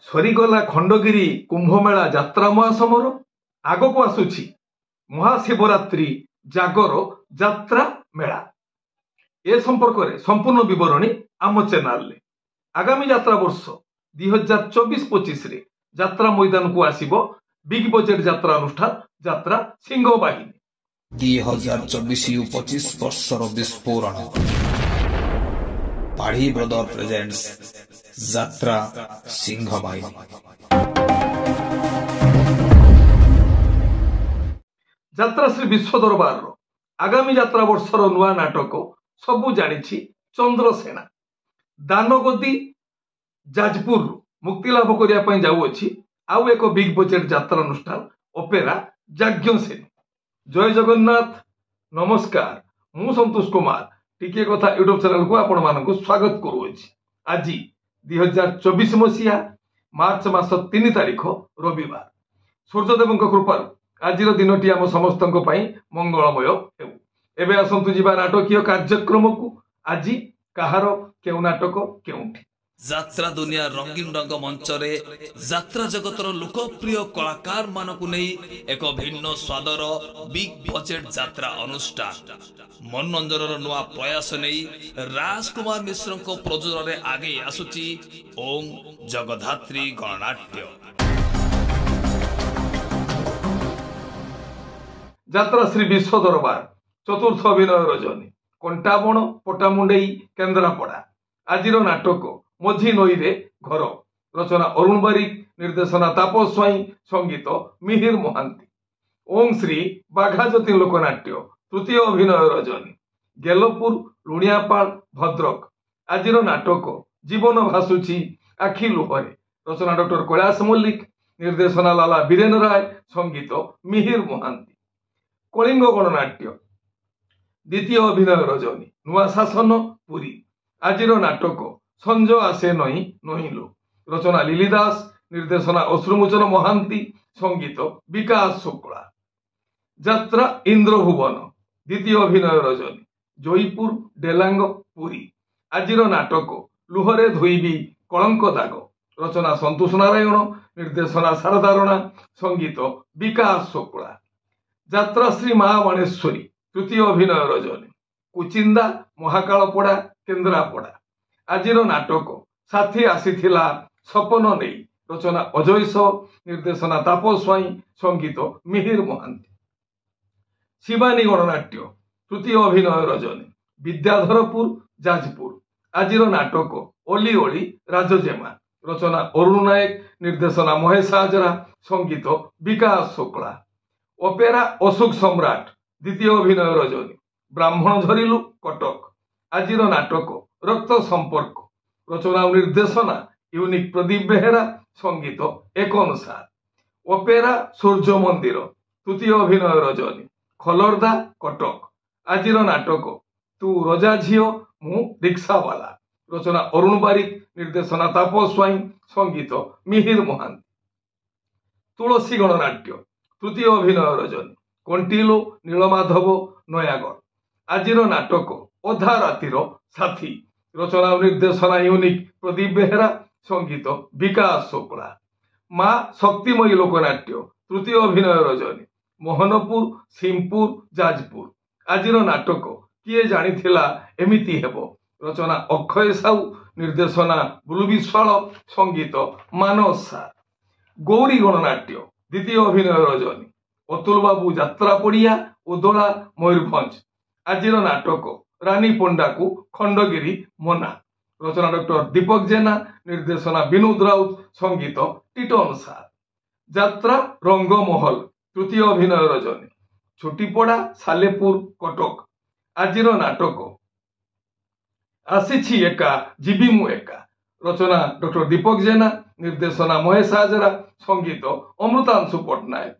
ସରିଗଲା ଖଣ୍ଡଗିରି କୁମ୍ଭମେଳା ଯାତ୍ରା ମହାସମର। ଆଗକୁ ଆସୁଛି ମହାଶିବରାତ୍ରି ଜାଗର ଯାତ୍ରା ମେଳା। ଏ ସମ୍ପର୍କରେ ସମ୍ପୂର୍ଣ୍ଣ ବିବରଣୀ ଆମ ଚ୍ୟାନେଲରେ। ଆଗାମୀ ଯାତ୍ରା ବର୍ଷ 2024-25ରେ ଯାତ୍ରା ମଇଦାନକୁ ଆସିବ ବିଗ୍ ବଜେଟ୍ ଯାତ୍ରା ଅନୁଷ୍ଠାନ ଯାତ୍ରା ସିଂହ ବାହିନୀ। 2024-25 ବର୍ଷର ବିସ୍ଫୋରଣ। ପାଢ଼ୀ ବ୍ରଦର ପ୍ରେଜେଣ୍ଟସ୍ ଯାତ୍ରା ସିଂହ ବାହିନୀ। ଯାତ୍ରା ଶ୍ରୀ ବିଶ୍ୱ ଦରବାରର ଆଗାମୀ ଯାତ୍ରା ବର୍ଷର ନୂଆ ନାଟକ ସବୁ ଜାଣିଛି ଚନ୍ଦ୍ରସେନା। ଦାନଗଦି ଯାଜପୁରରୁ ମୁକ୍ତିଲାଭ କରିବା ପାଇଁ ଯାଉଅଛି ଆଉ ଏକ ବିଗ୍ ବଜେଟ୍ ଯାତ୍ରା ଅନୁଷ୍ଠାନ ଅପେରା ଯାଜ୍ଞସେନୀ। ଜୟ ଜଗନ୍ନାଥ, ନମସ୍କାର। ମୁଁ ସନ୍ତୋଷ କୁମାର ଟିକିଏ କଥା ୟୁଟ୍ୟୁବ ଚ୍ୟାନେଲକୁ ଆପଣମାନଙ୍କୁ ସ୍ୱାଗତ କରୁଅଛି। ଆଜି 2024 ମସିହା ମାର୍ଚ୍ଚ ମାସ 3 ତାରିଖ ରବିବାର। ସୂର୍ଯ୍ୟଦେବଙ୍କ କୃପାରୁ ଆଜିର ଦିନଟି ଆମ ସମସ୍ତଙ୍କ ପାଇଁ ମଙ୍ଗଳମୟ ହେଉ। ଏବେ ଆସନ୍ତୁ ଯିବା ନାଟକୀୟ କାର୍ଯ୍ୟକ୍ରମକୁ। ଆଜି କାହାର କେଉଁ ନାଟକ କେଉଁଠି? ଯାତ୍ରା ଦୁନିଆ ରଙ୍ଗୀନ ରଙ୍ଗ ମଞ୍ଚରେ ଯାତ୍ରା ଜଗତର ଲୋକପ୍ରିୟ କଳାକାର ମାନଙ୍କୁ ନେଇ ଏକ ଭିନ୍ନ ସ୍ୱାଦର ବିଗ୍ ବଜେଟ୍ ଯାତ୍ରା ଅନୁଷ୍ଠାନ ମନୋରଞ୍ଜନର ନୂଆ ପ୍ରୟାସ ନେଇ ରାଜକୁମାର ମିଶ୍ରଙ୍କ ପ୍ରଯୋଜନାରେ ଆଗେଇ ଆସୁଛି ଓମ୍ ଜଗଧାତ୍ରୀ ଗଣନାଟ୍ୟ। ଯାତ୍ରା ଶ୍ରୀ ବିଶ୍ୱ ଦରବାର ଚତୁର୍ଥ ଅଭିନୟ ରଜନୀ। କଣ୍ଟାବଣ ପଟାମୁଣ୍ଡେଇ କେନ୍ଦ୍ରାପଡ଼ା। ଆଜିର ନାଟକ ମଝି ନଈରେ ଘର। ରଚନା ଅରୁଣ ବାରିକ, ନିର୍ଦ୍ଦେଶନା ତାପସ ସ୍ୱାଇଁ, ସଙ୍ଗୀତ ମିହିର ମହାନ୍ତି। ଓଂ ଶ୍ରୀ ବାଘାଯତୀ ଲୋକନାଟ୍ୟ ତୃତୀୟ ଅଭିନୟ ରଜନୀ। ଗେଲପୁର ଲୁଣିଆପାଳ ଭଦ୍ରକ। ଆଜିର ନାଟକ ଜୀବନ ଭାସୁଛି ଆଖି ଲୁହରେ। ରଚନା ଡକ୍ଟର କୈଳାସ ମଲ୍ଲିକ, ନିର୍ଦ୍ଦେଶନା ଲାଲା ବୀରେନ ରାୟ, ସଙ୍ଗୀତ ମିହିର ମହାନ୍ତି। କଳିଙ୍ଗ ଗଣନାଟ୍ୟ ଦ୍ୱିତୀୟ ଅଭିନୟ ରଜନୀ। ନୂଆ ଶାସନ ପୁରୀ। ଆଜିର ନାଟକ ସଞ୍ଜ ଆସେ ନଇଁ ନଇଁଲୋ। ରଚନା ଲିଲି ଦାସ, ନିର୍ଦ୍ଦେଶନା ଅଶ୍ରୁମୋଚନ ମହାନ୍ତି, ସଙ୍ଗୀତ ବିକାଶ ଶୁକ୍ଳା। ଯାତ୍ରା ଇନ୍ଦ୍ରଭୁବନ ଦ୍ୱିତୀୟ ଅଭିନୟ ରଜନୀ। ଜୟପୁର ଡେଲାଙ୍ଗ ପୁରୀ। ଆଜିର ନାଟକ ଲୁହରେ ଧୋଇବି କଳଙ୍କ ଦାଗ। ରଚନା ସନ୍ତୋଷ ନାରାୟଣ, ନିର୍ଦ୍ଦେଶନା ଶାରଦା ରଣା, ସଙ୍ଗୀତ ବିକାଶ ଶୁକ୍ଳା। ଯାତ୍ରା ଶ୍ରୀ ମା ବାଣେଶ୍ୱରୀ ତୃତୀୟ ଅଭିନୟ ରଜନୀ। କୁଚିନ୍ଦା ମହାକାଳପଡ଼ା କେନ୍ଦ୍ରାପଡ଼ା। ଆଜିର ନାଟକ ସାଥୀ ଆସିଥିଲା ସପନ ନେଇ। ରଚନା ଅଜୟ ସାହୁ, ନିର୍ଦ୍ଦେଶନା ତାପସ ସ୍ୱାଇଁ, ସଙ୍ଗୀତ ମିହିର ମହାନ୍ତି। ଶିବାନୀ ଗଣନାଟ୍ୟ ତୃତୀୟ ଅଭିନୟ ରଜନୀ। ବିଦ୍ୟାଧରପୁର ଯାଜପୁର। ଆଜିର ନାଟକ ଅଲି ଅଳି ରାଜଜେମା। ରଚନା ଅରୁଣ ନାୟକ, ନିର୍ଦ୍ଦେଶନା ମହେଶ ହାଜରା, ସଙ୍ଗୀତ ବିକାଶ ଶୁକ୍ଳା। ଅପେରା ଅଶୋକ ସମ୍ରାଟ ଦ୍ୱିତୀୟ ଅଭିନୟ ରଜନୀ। ବ୍ରାହ୍ମଣ ଝରିଲୁ କଟକ। ଆଜିର ନାଟକ ରକ୍ତ ସମ୍ପର୍କ। ରଚନା ଓ ନିର୍ଦ୍ଦେଶନା ୟୁନିକ୍ ପ୍ରଦୀପ ବେହେରା, ସଙ୍ଗୀତ ଏକ ଅନୁସାର। ଅପେରା ସୂର୍ଯ୍ୟ ମନ୍ଦିର ତୃତୀୟ ଅଭିନୟ ରଜନୀ। ଖଲର୍ଦା କଟକ। ଆଜିର ନାଟକ ତୁ ରଜା ଝିଅ ମୁଁ ରିକ୍ସାବାଲା। ରଚନା ଅରୁଣ ବାରିକ, ନିର୍ଦ୍ଦେଶନା ତାପସ ସ୍ୱାଇଁ, ସଙ୍ଗୀତ ମିହିର ମହାନ୍ତି। ତୁଳସୀ ଗଣନାଟ୍ୟ ତୃତୀୟ ଅଭିନୟ ରଜନୀ। କଣ୍ଟିଲୋ ନୀଳମାଧବ ନୟାଗଡ଼। ଆଜିର ନାଟକ ଅଧା ରାତିର ସାଥୀ। ରଚନା ଓ ନିର୍ଦ୍ଦେଶନା ୟୁନିକ୍ ପ୍ରଦୀପ ବେହେରା, ସଙ୍ଗୀତ ବିକାଶ ଶୁକ୍ଳା। ମା ଶକ୍ତିମୟୀ ଲୋକନାଟ୍ୟ ତୃତୀୟ ଅଭିନୟ ରଜନୀ। ମୋହନପୁର ସିଂପୁର ଯାଜପୁର। ଆଜିର ନାଟକ କିଏ ଜାଣିଥିଲା ଏମିତି ହେବ। ରଚନା ଅକ୍ଷୟ ସାହୁ, ନିର୍ଦ୍ଦେଶନା ବୁଲୁ ବିଶ୍ୱାଳ, ସଙ୍ଗୀତ ମାନସ ସାର। ଗୌରୀ ଗଣନାଟ୍ୟ ଦ୍ୱିତୀୟ ଅଭିନୟ ରଜନୀ। ଅତୁଲ ବାବୁ ଯାତ୍ରା ପଡ଼ିଆ ଉଦଳା ମୟୂରଭଞ୍ଜ। ଆଜିର ନାଟକ ରାନୀ ପଣ୍ଡାକୁ ଖଣ୍ଡଗିରି ମନା। ରଚନା ଡକ୍ଟର ଦୀପକ ଜେନା, ନିର୍ଦ୍ଦେଶନା ବିନୋଦ ରାଉତ, ସଙ୍ଗୀତ ଟିଟନ ସାର। ଯାତ୍ରା ରଙ୍ଗମହଲ ତୃତୀୟ ଅଭିନୟ ରଜନୀ। ଛୁଟିପଡ଼ା ସାଲେପୁର କଟକ। ଆଜିର ନାଟକ ଆସିଛି ଏକା ଯିବି ମୁଁ ଏକା। ରଚନା ଡକ୍ଟର ଦୀପକ ଜେନା, ନିର୍ଦ୍ଦେଶନା ମହେଶ ହାଜରା, ସଙ୍ଗୀତ ଅମୃତାଂଶୁ ପଟ୍ଟନାୟକ।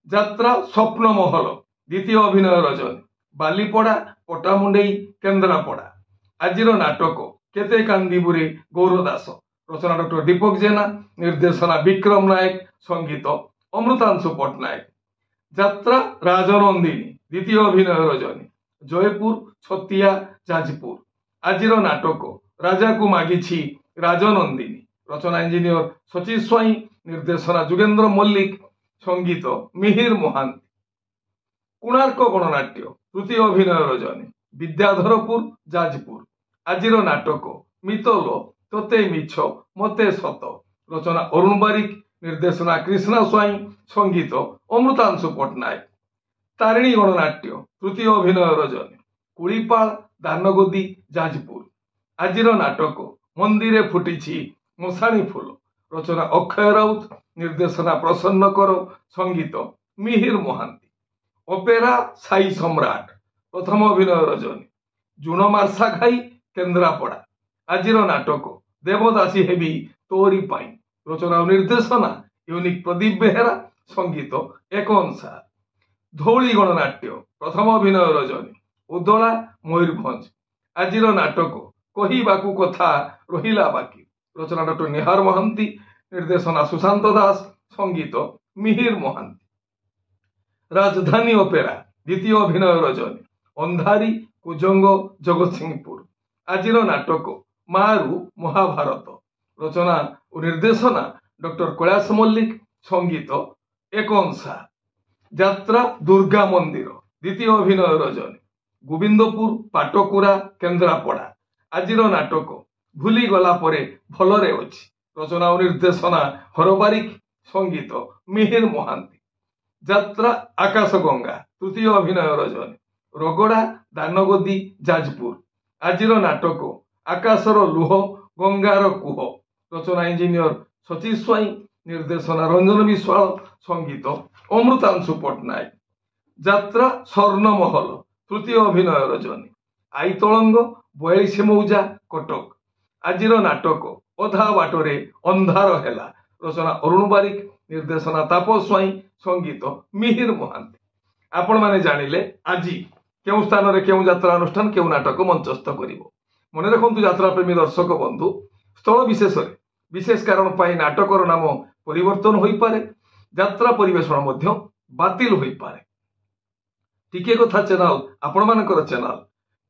ଯାତ୍ରା ସ୍ୱପ୍ନମହଲ ଦ୍ୱିତୀୟ ଅଭିନୟ ରଜନୀ। ବାଲିପଡ଼ା ପଟାମୁଣ୍ଡେଇ କେନ୍ଦ୍ରାପଡ଼ା। ଆଜିର ନାଟକ କେତେ କାନ୍ଦିବୁରେ ଗୌର ଦାସ। ରଚନା ଡକ୍ଟର ଦୀପକ ଜେନା, ନିର୍ଦ୍ଦେଶନା ବିକ୍ରମ ନାୟକ, ସଙ୍ଗୀତ ଅମୃତାଂଶୁ ପଟ୍ଟନାୟକ। ଯାତ୍ରା ରାଜନନ୍ଦିନୀ ଦ୍ୱିତୀୟ ଅଭିନୟ ରଜନୀ। ଜୟପୁର ଛତିଆ ଯାଜପୁର। ଆଜିର ନାଟକ ରାଜାକୁ ମାଗିଛି ରାଜନନ୍ଦିନୀ। রচনা ইঞ্জিনিয়র শচীশ স্বাଇଁ, নির্দেশনা যুগেন্দ্র মল্লিক, সঙ্গীত মিহির মহাନ୍ତି। কোଣାର୍କ ଗଣନାଟ୍ୟ ତୃତୀୟ ଅଭିନୟ ରଜନୀ ବିଦ୍ୟାଧରପୁର ଯାଜପୁର। ଆଜିର ନାଟକ ମିତଲ ତୋତେ ମିଛ ମତେ ସତ, ରଚନା ଅରୁଣ ବାରିକ, ନିର୍ଦ୍ଦେଶନା କୃଷ୍ଣା ସ୍ୱାଇଁ, ସଙ୍ଗୀତ ଅମୃତାଂଶୁ ପଟ୍ଟନାୟକ। ତାରିଣୀ ଗଣନାଟ୍ୟ ତୃତୀୟ ଅଭିନୟ ରଜନୀ କୁଳିପାଳ ଦାନଗୋଦି ଯାଜପୁର। ଆଜିର ନାଟକ ମନ୍ଦିରେ ଫୁଟିଛି ମଶାଣି ଫୁଲ, ରଚନା ଅକ୍ଷୟ ରାଉତ, ନିର୍ଦ୍ଦେଶନା ପ୍ରସନ୍ନ କର, ସଙ୍ଗୀତ ମିହିର ମହାନ୍ତି। ଅପେରା ସାଇ ସମ୍ରାଟ ପ୍ରଥମ ଅଭିନୟ ରଜନୀ ଜୁଣ ମାର୍ସା ଘାଇ କେନ୍ଦ୍ରାପଡ଼ା। ଆଜିର ନାଟକ ଦେବଦାସୀ ହେବି ତୋରି ପାଇଁ, ରଚନା ଓ ନିର୍ଦ୍ଦେଶନା ୟୁନିକ୍ ପ୍ରଦୀପ ବେହେରା, ସଙ୍ଗୀତ ଏକନ ସାର। ଧଉଳି ଗଣନାଟ୍ୟ ପ୍ରଥମ ଅଭିନୟ ରଜନୀ ଉଦଳା ମୟୂରଭଞ୍ଜ। ଆଜିର ନାଟକ କହିବାକୁ କଥା ରହିଲା ବାକି, ରଚନା ଡକ୍ଟର ନିହାର ମହାନ୍ତି, ନିର୍ଦ୍ଦେଶନା ସୁଶାନ୍ତ ଦାସ, ସଙ୍ଗୀତ ମିହିର ମହାନ୍ତି। ରାଜଧାନୀ ଅପେରା ଦ୍ୱିତୀୟ ଅଭିନୟ ରଜନୀ ଅନ୍ଧାରୀ କୁଜଙ୍ଗ ଜଗତସିଂହପୁର। ଆଜିର ନାଟକ ମାରୁ ମହାଭାରତ, ରଚନା ଓ ନିର୍ଦ୍ଦେଶନା ଡକ୍ଟର କୈଳାସ ମଲ୍ଲିକ, ସଙ୍ଗୀତ ଏକନ ସାର। ଯାତ୍ରା ଦୁର୍ଗା ମନ୍ଦିର ଦ୍ୱିତୀୟ ଅଭିନୟ ରଜନୀ ଗୋବିନ୍ଦପୁର ପାଟକୁରା କେନ୍ଦ୍ରାପଡ଼ା। ଆଜିର ନାଟକ ଭୁଲିଗଲା ପରେ ଭଲରେ ଅଛି, ରଚନା ଓ ନିର୍ଦ୍ଦେଶନା ହର ବାରିକ, ସଙ୍ଗୀତ ମିହିର ମହାନ୍ତି। ଯାତ୍ରା ଆକାଶ ଗଙ୍ଗା ତୃତୀୟ ଅଭିନୟ ରଜନୀ ରଗଡ଼ା ଦାନଗୋଦି ଯାଜପୁର। ଆଜିର ନାଟକ ଆକାଶର ଲୁହ ଗଙ୍ଗାର କୁହ, ରଚନା ଇଞ୍ଜିନିୟର ଶଚୀଶ ସ୍ୱାଇଁ, ନିର୍ଦ୍ଦେଶନା ରଞ୍ଜନ ବିଶ୍ୱାଳ, ସଙ୍ଗୀତ ଅମୃତାଂଶୁ ପଟ୍ଟନାୟକ। ଯାତ୍ରା ସ୍ୱର୍ଣ୍ଣମହଲ ତୃତୀୟ ଅଭିନୟ ରଜନୀ ଆଇତଳଙ୍ଗ 42 ମୌଜା କଟକ। ଆଜିର ନାଟକ ଅଧା ବାଟରେ ଅନ୍ଧାର ହେଲା, ରଚନା ଅରୁଣ ବାରିକ, ନିର୍ଦ୍ଦେଶନା ତାପସ ସ୍ୱାଇଁ, ସଙ୍ଗୀତ ମିହିର ମହାନ୍ତି। ଆପଣମାନେ ଜାଣିଲେ ଆଜି କେଉଁ ସ୍ଥାନରେ କେଉଁ ଯାତ୍ରା ଅନୁଷ୍ଠାନ କେଉଁ ନାଟକ ମଞ୍ଚସ୍ଥ କରିବ। ମନେ ରଖନ୍ତୁ ଯାତ୍ରାପ୍ରେମୀ ଦର୍ଶକ ବନ୍ଧୁ, ସ୍ଥଳ ବିଶେଷରେ ବିଶେଷ କାରଣ ପାଇଁ ନାଟକର ନାମ ପରିବର୍ତ୍ତନ ହୋଇପାରେ, ଯାତ୍ରା ପରିବେଷଣ ମଧ୍ୟ ବାତିଲ ହୋଇପାରେ। ଟିକିଏ କଥା ଚ୍ୟାନେଲ ଆପଣମାନଙ୍କର ଚ୍ୟାନେଲ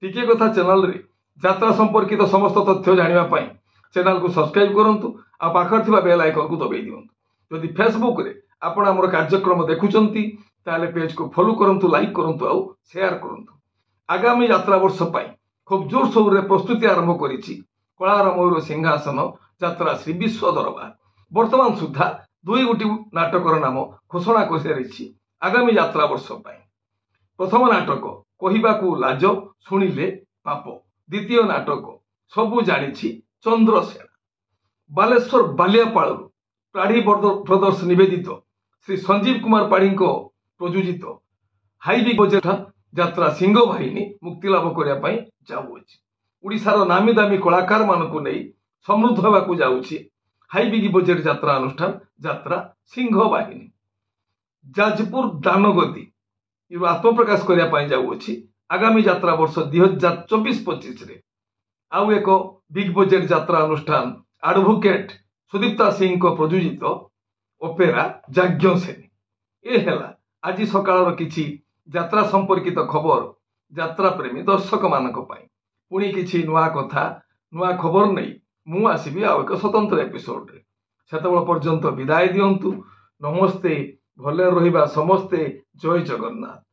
ଟିକିଏ କଥା ଚ୍ୟାନେଲରେ ଯାତ୍ରା ସମ୍ପର୍କିତ ସମସ୍ତ ତଥ୍ୟ ଜାଣିବା ପାଇଁ ଚ୍ୟାନେଲକୁ ସବସ୍କ୍ରାଇବ କରନ୍ତୁ, ଆଉ ପାଖରେ ଥିବା ବେଲ୍ ଆଇକନକୁ ଦବାଇ ଦିଅନ୍ତୁ। ଯଦି ଫେସବୁକରେ ଆପଣ ଆମର କାର୍ଯ୍ୟକ୍ରମ ଦେଖୁଛନ୍ତି ତାହେଲେ ପେଜକୁ ଫଲୋ କରନ୍ତୁ, ଲାଇକ୍ କରନ୍ତୁ ଆଉ ସେୟାର କରନ୍ତୁ। ଆଗାମୀ ଯାତ୍ରା ବର୍ଷ ପାଇଁ ଖୁବ୍ ଜୋରସୋରରେ ପ୍ରସ୍ତୁତି ଆରମ୍ଭ କରିଛି କଳାର ମୟୂର ସିଂହାସନ ଯାତ୍ରା ଶ୍ରୀ ବିଶ୍ୱ ଦରବାର। ବର୍ତ୍ତମାନ ସୁଦ୍ଧା 2 ନାଟକର ନାମ ଘୋଷଣା କରିସାରିଛି ଆଗାମୀ ଯାତ୍ରା ବର୍ଷ ପାଇଁ। ପ୍ରଥମ ନାଟକ କହିବାକୁ ଲାଜ ଶୁଣିଲେ ପାପ, ଦ୍ୱିତୀୟ ନାଟକ ସବୁ ଜାଣିଛି ଚନ୍ଦ୍ରସେନା। ବାଲେଶ୍ୱର ବାଲିଆପାଳରୁ ପ୍ରାଢୀ ବ୍ରଦର୍ସ ନିବେଦିତ ଶ୍ରୀ ସଞ୍ଜୀବ କୁମାର ପାଢ଼ୀଙ୍କ ପ୍ରଯୋଜିତ ହାଇ ବିଗ୍ ବଜେଟ୍ ଯାତ୍ରା ସିଂହ ବାହିନୀ ମୁକ୍ତିଲାଭ କରିବା ପାଇଁ ଯାଉଅଛି। ଓଡ଼ିଶାର ନାମୀ ଦାମୀ କଳାକାର ମାନଙ୍କୁ ନେଇ ସମୃଦ୍ଧ ହେବାକୁ ଯାଉଛି ହାଇ ବିଗ୍ ବଜେଟ୍ ଯାତ୍ରା ଅନୁଷ୍ଠାନ ଯାତ୍ରା ସିଂହ ବାହିନୀ। ଯାଜପୁର ଦାନଗଦି ଆତ୍ମପ୍ରକାଶ କରିବା ପାଇଁ ଯାଉଅଛି ଆଗାମୀ ଯାତ୍ରା ବର୍ଷ 2024-25ରେ ଆଉ ଏକ ବିଗ୍ ବଜେଟ୍ ଯାତ୍ରା ଅନୁଷ୍ଠାନ ଆଡଭୋକେଟ ସୁଦୀପ୍ତା ସିଂଙ୍କ ପ୍ରଯୋଜିତ ଅପେରା ଯାଜ୍ଞସେନୀ। ଏ ହେଲା ଆଜି ସକାଳର କିଛି ଯାତ୍ରା ସମ୍ପର୍କିତ ଖବର ଯାତ୍ରା ପ୍ରେମୀ ଦର୍ଶକ ମାନଙ୍କ ପାଇଁ। ପୁଣି କିଛି ନୂଆ କଥା ନୂଆ ଖବର ନେଇ ମୁଁ ଆସିବି ଆଉ ଏକ ସ୍ୱତନ୍ତ୍ର ଏପିସୋଡରେ। ସେତେବେଳେ ପର୍ଯ୍ୟନ୍ତ ବିଦାୟ ଦିଅନ୍ତୁ। ନମସ୍ତେ, ଭଲରେ ରହିବା ସମସ୍ତେ। ଜୟ ଜଗନ୍ନାଥ।